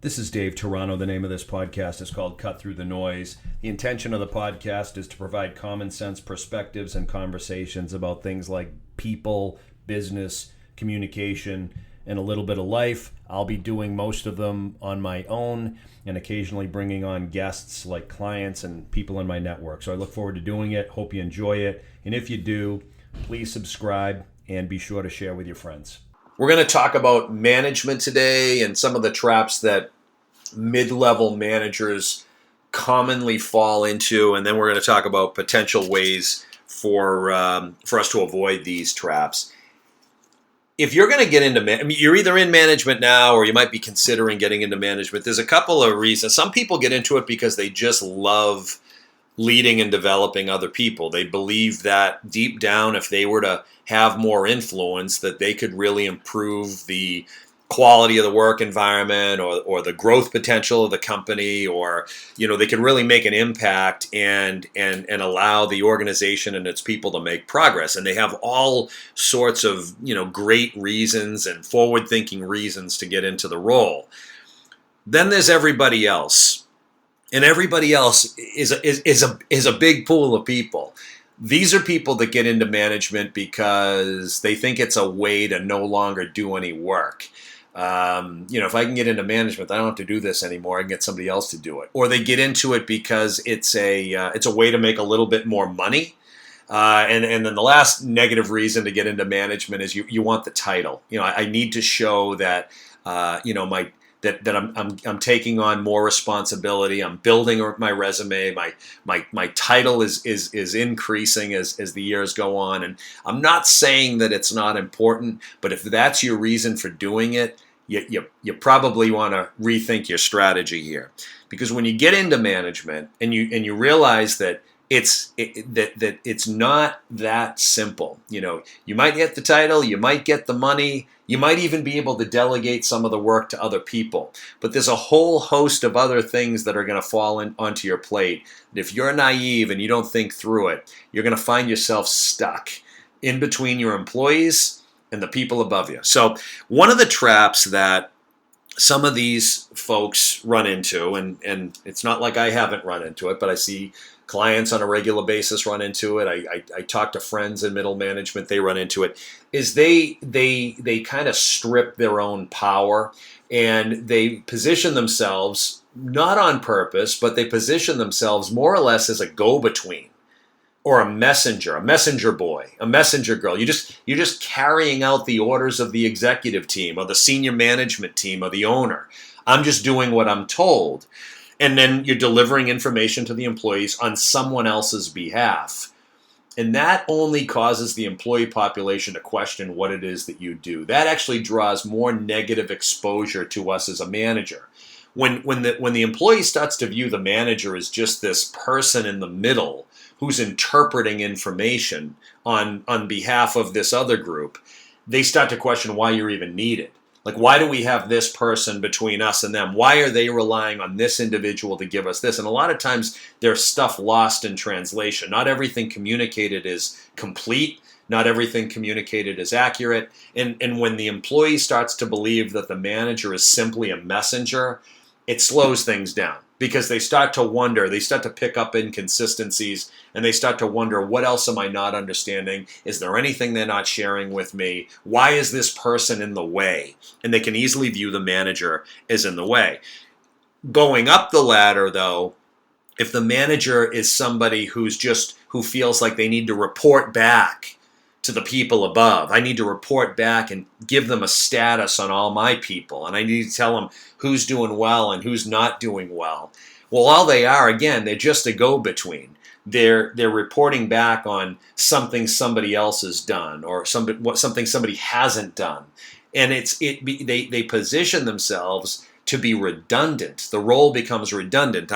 This is Dave Toronto. The name of this podcast is called Cut Through the Noise. The intention of the podcast is to provide common sense perspectives and conversations about things like people, business, communication, and a little bit of life. I'll be doing most of them on my own and occasionally bringing on guests like clients and people in my network. So I look forward to doing it. Hope you enjoy it. And if you do, please subscribe and be sure to share with your friends. We're going to talk about management today and some of the traps that mid-level managers commonly fall into, and then we're going to talk about potential ways for us to avoid these traps. If you're going to get into you're either in management now or you might be considering getting into management. There's a couple of reasons. Some people get into it because they just love leading and developing other people. They believe that deep down, if they were to have more influence, that they could really improve the quality of the work environment or the growth potential of the company, or they can really make an impact and allow the organization and its people to make progress. And they have all sorts of great reasons and forward-thinking reasons to get into the role. Then there's everybody else, and everybody else is a big pool of people. These are people that get into management because they think it's a way to no longer do any work. If I can get into management, I don't have to do this anymore. I can get somebody else to do it. Or they get into it because it's a way to make a little bit more money. And then the last negative reason to get into management is you want the title. I need to show that I'm taking on more responsibility. I'm building my resume. My title is increasing as the years go on. And I'm not saying that it's not important, but if that's your reason for doing it, you probably want to rethink your strategy here. Because when you get into management and you realize that it's not that simple. You might get the title, you might get the money, you might even be able to delegate some of the work to other people. But there's a whole host of other things that are going to fall onto your plate. And if you're naive and you don't think through it, you're going to find yourself stuck in between your employees and the people above you. So one of the traps that some of these folks run into, and it's not like I haven't run into it, but I see clients on a regular basis run into it. I talk to friends in middle management, they run into it, is they kind of strip their own power, and they position themselves, not on purpose, but they position themselves more or less as a go-between or a messenger boy, a messenger girl. You're just carrying out the orders of the executive team or the senior management team or the owner. I'm just doing what I'm told. And then you're delivering information to the employees on someone else's behalf. And that only causes the employee population to question what it is that you do. That actually draws more negative exposure to us as a manager. When the employee starts to view the manager as just this person in the middle who's interpreting information on behalf of this other group, they start to question why you're even needed. Like, why do we have this person between us and them? Why are they relying on this individual to give us this? And a lot of times there's stuff lost in translation. Not everything communicated is complete. Not everything communicated is accurate. And when the employee starts to believe that the manager is simply a messenger, it slows things down. Because they start to wonder, they start to pick up inconsistencies, and they start to wonder, what else am I not understanding? Is there anything they're not sharing with me? Why is this person in the way? And they can easily view the manager as in the way. Going up the ladder, though, if the manager is somebody who feels like they need to report back to the people above. I need to report back and give them a status on all my people, and I need to tell them who's doing well and who's not doing well. Well, all they are, again, they're just a go-between. They're reporting back on something somebody else has done or something somebody hasn't done, and they position themselves to be redundant. The role becomes redundant.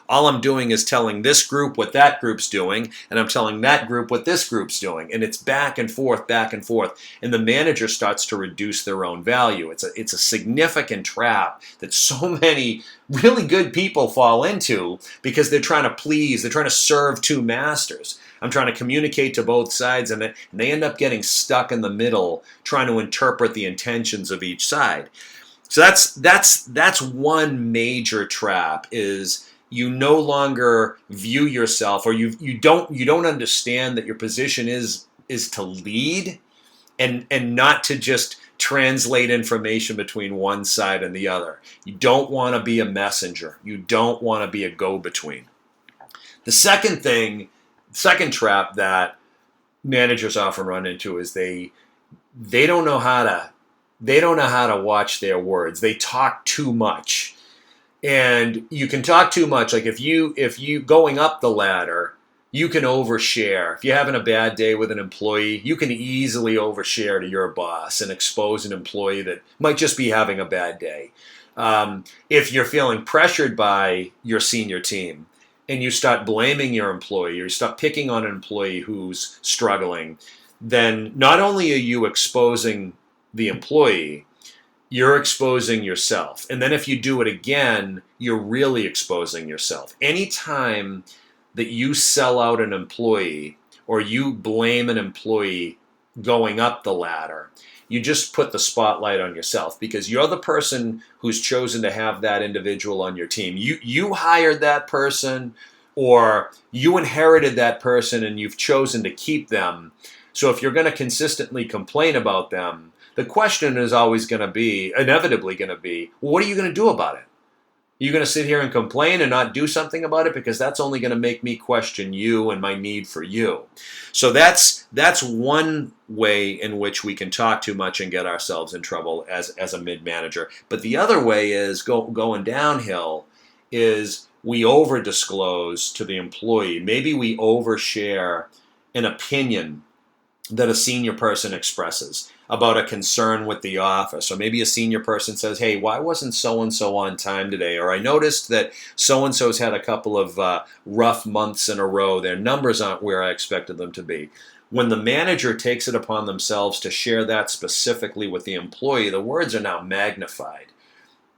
All I'm doing is telling this group what that group's doing, and I'm telling that group what this group's doing. And it's back and forth, and the manager starts to reduce their own value. It's a significant trap that so many really good people fall into because they're trying to please, they're trying to serve two masters. I'm trying to communicate to both sides, and they end up getting stuck in the middle trying to interpret the intentions of each side. So that's one major trap, is you no longer view yourself, or you don't understand that your position is to lead, and not to just translate information between one side and the other. You don't want to be a messenger. You don't want to be a go-between. The second trap that managers often run into is they don't know how to watch their words. They talk too much. And you can talk too much. Like if you going up the ladder, you can overshare. If you're having a bad day with an employee, you can easily overshare to your boss and expose an employee that might just be having a bad day. If you're feeling pressured by your senior team and you start blaming your employee, or you start picking on an employee who's struggling, then not only are you exposing the employee, you're exposing yourself. And then if you do it again, you're really exposing yourself. Anytime that you sell out an employee, or you blame an employee going up the ladder, you just put the spotlight on yourself, because you're the person who's chosen to have that individual on your team. You hired that person, or you inherited that person and you've chosen to keep them. So if you're going to consistently complain about them, the question is always going to be, inevitably going to be, well, what are you going to do about it? Are you going to sit here and complain and not do something about it? Because that's only going to make me question you and my need for you. So that's one way in which we can talk too much and get ourselves in trouble as a mid-manager. But the other way is going downhill, is we over-disclose to the employee. Maybe we overshare an opinion that a senior person expresses about a concern with the office. Or maybe a senior person says, hey, why wasn't so-and-so on time today? Or I noticed that so-and-so's had a couple of rough months in a row. Their numbers aren't where I expected them to be. When the manager takes it upon themselves to share that specifically with the employee, the words are now magnified.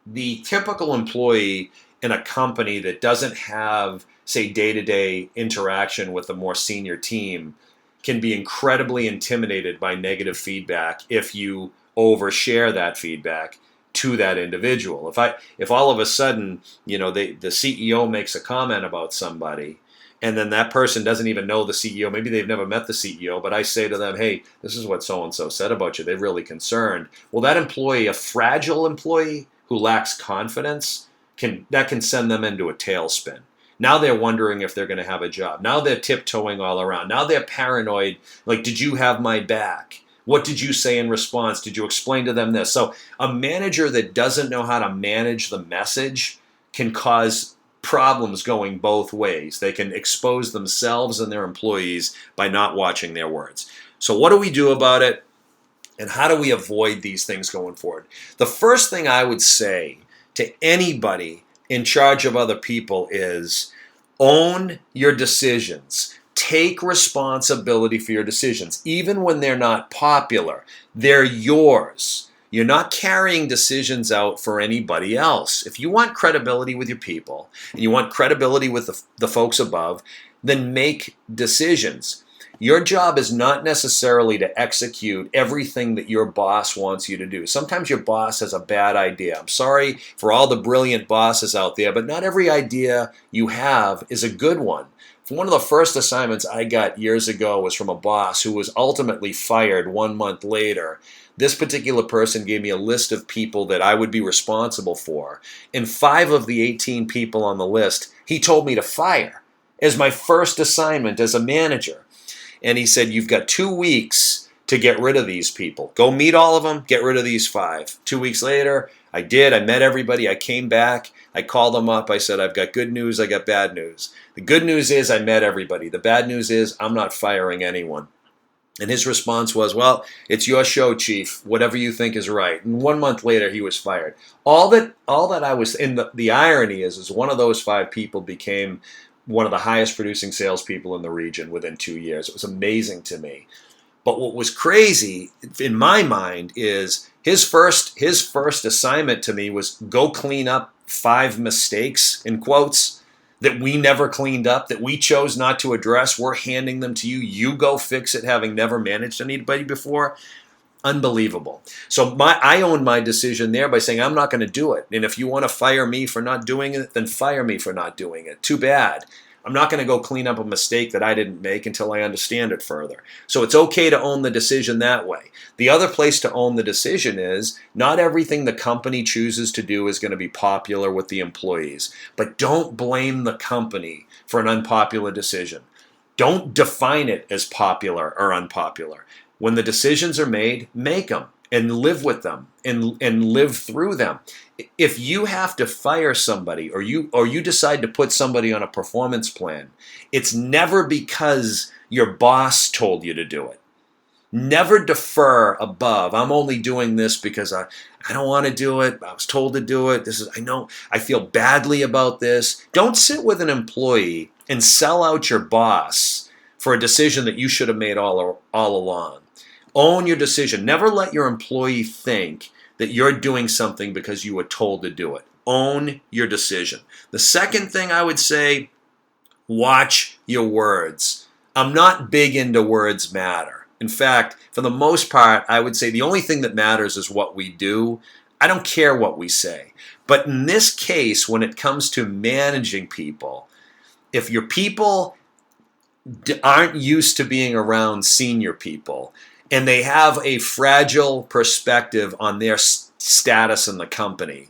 The typical employee in a company that doesn't have, say, day-to-day interaction with a more senior team can be incredibly intimidated by negative feedback if you overshare that feedback to that individual. If all of a sudden, the CEO makes a comment about somebody, and then that person doesn't even know the CEO, maybe they've never met the CEO, but I say to them, hey, this is what so-and-so said about you, they're really concerned. Well, that employee, a fragile employee who lacks confidence, can send them into a tailspin. Now they're wondering if they're going to have a job. Now they're tiptoeing all around. Now they're paranoid. Like, did you have my back? What did you say in response? Did you explain to them this? So a manager that doesn't know how to manage the message can cause problems going both ways. They can expose themselves and their employees by not watching their words. So what do we do about it? And how do we avoid these things going forward? The first thing I would say to anybody in charge of other people is own your decisions. Take responsibility for your decisions. Even when they're not popular, they're yours. You're not carrying decisions out for anybody else. If you want credibility with your people, and you want credibility with the folks above, then make decisions. Your job is not necessarily to execute everything that your boss wants you to do. Sometimes your boss has a bad idea. I'm sorry for all the brilliant bosses out there, but not every idea you have is a good one. One of the first assignments I got years ago was from a boss who was ultimately fired 1 month later. This particular person gave me a list of people that I would be responsible for, and 5 of the 18 people on the list he told me to fire as my first assignment as a manager. And he said, you've got 2 weeks to get rid of these people. Go meet all of them, get rid of these 5. 2 weeks later, I did. I met everybody. I came back. I called them up. I said, I've got good news. I got bad news. The good news is I met everybody. The bad news is I'm not firing anyone. And his response was, well, it's your show, Chief. Whatever you think is right. And 1 month later, he was fired. All that I was, and the irony is one of those 5 people became one of the highest producing salespeople in the region within 2 years. It was amazing to me. But what was crazy in my mind is his first assignment to me was go clean up 5 mistakes, in quotes, that we never cleaned up, that we chose not to address. We're handing them to you. You go fix it, having never managed anybody before. Unbelievable. So I own my decision there by saying I'm not going to do it. And if you want to fire me for not doing it, then fire me for not doing it. Too bad. I'm not going to go clean up a mistake that I didn't make until I understand it further. So it's okay to own the decision that way. The other place to own the decision is not everything the company chooses to do is going to be popular with the employees. But don't blame the company for an unpopular decision. Don't define it as popular or unpopular. When the decisions are made, make them and live with them and live through them. If you have to fire somebody or you decide to put somebody on a performance plan, it's never because your boss told you to do it. Never defer above. I'm only doing this because I don't want to do it. I was told to do it. I feel badly about this. Don't sit with an employee and sell out your boss for a decision that you should have made all along. Own your decision. Never let your employee think that you're doing something because you were told to do it. Own your decision. The second thing I would say, watch your words. I'm not big into words matter. In fact, for the most part, I would say the only thing that matters is what we do. I don't care what we say. But in this case, when it comes to managing people, if your people aren't used to being around senior people, and they have a fragile perspective on their status in the company,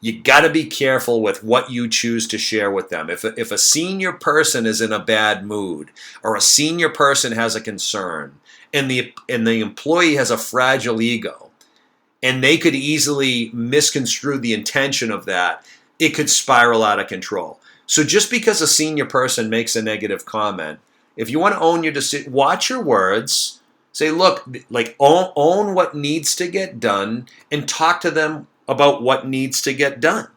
you got to be careful with what you choose to share with them. If a senior person is in a bad mood or a senior person has a concern and the employee has a fragile ego and they could easily misconstrue the intention of that, it could spiral out of control. So just because a senior person makes a negative comment, if you want to own your decision, watch your words. Say, look, own what needs to get done and talk to them about what needs to get done.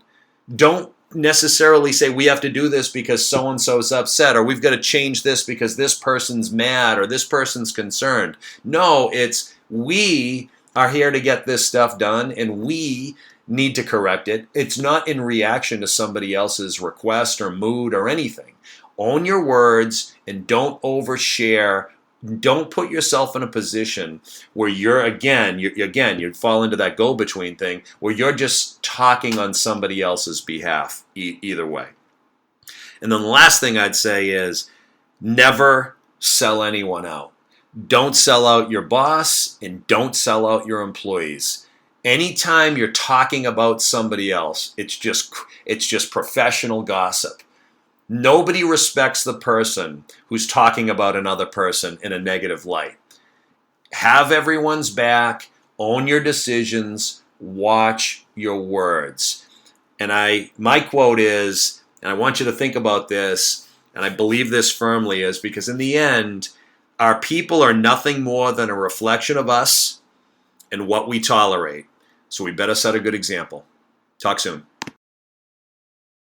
Don't necessarily say we have to do this because so-and-so is upset or we've got to change this because this person's mad or this person's concerned. No, it's we are here to get this stuff done and we need to correct it. It's not in reaction to somebody else's request or mood or anything. Own your words and don't overshare. Don't put yourself in a position where you'd fall into that go-between thing where you're just talking on somebody else's behalf either way. And then the last thing I'd say is never sell anyone out. Don't sell out your boss and don't sell out your employees. Anytime you're talking about somebody else, it's just professional gossip. Nobody respects the person who's talking about another person in a negative light. Have everyone's back, own your decisions, watch your words. And my quote is, and I want you to think about this, and I believe this firmly, is because in the end, our people are nothing more than a reflection of us and what we tolerate. So we better set a good example. Talk soon.